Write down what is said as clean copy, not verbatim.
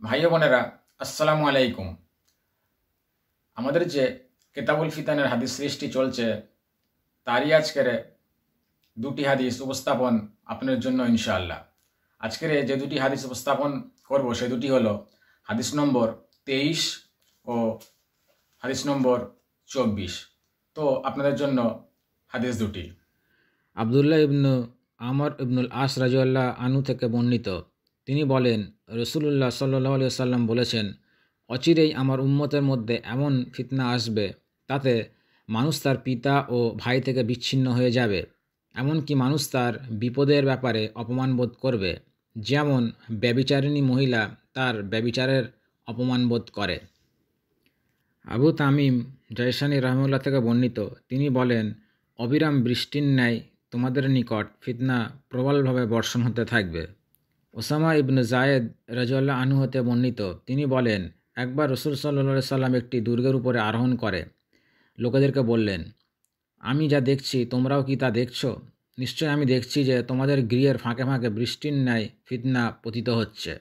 ভাই ও বোনেরা, আসসালামু আলাইকুম। আমাদের যে কিতাবুল ফিতানের হাদিস সৃষ্টি চলছে, তারই আজকের দুটি হাদিস উপস্থাপন আপনার জন্য ইনশাআল্লাহ। আজকের যে দুটি হাদিস উপস্থাপন করব সে দুটি হলো হাদিস নম্বর 23 ও হাদিস নম্বর 24। তো আপনাদের জন্য হাদিস দুটি। আবদুল্লাহ ইবনু আমর ইবনুল আস রাজিয়াল্লাহ আনহু থেকে বর্ণিত। তিনি বলেন, রসুলুল্লাহ সাল্লাহ আলিয়া সাল্লাম বলেছেন, অচিরেই আমার উম্মতের মধ্যে এমন ফিতনা আসবে, তাতে মানুষ তার পিতা ও ভাই থেকে বিচ্ছিন্ন হয়ে যাবে। এমনকি মানুষ তার বিপদের ব্যাপারে অপমান বোধ করবে, যেমন ব্যভিচারিণী মহিলা তার ব্যভিচারের অপমান বোধ করে। আবু তামিম জয়সানি রহমুল্লাহ থেকে বর্ণিত, তিনি বলেন, অবিরাম বৃষ্টির ন্যায় তোমাদের নিকট ফিতনা প্রবলভাবে বর্ষণ হতে থাকবে। ওসামা ইবনু জায়েদ রাজিয়াল্লাহু আনহু হতে বর্ণিত, তিনি বলেন, একবার রসুল সাল্লাল্লাহু সাল্লাম একটি দুর্গের উপরে আরোহণ করে লোকেদেরকে বললেন, আমি যা দেখছি তোমরাও কি তা দেখছ? নিশ্চয় আমি দেখছি যে তোমাদের গৃহের ফাঁকে ফাঁকে বৃষ্টির ন্যায় ফিতনা পতিত হচ্ছে।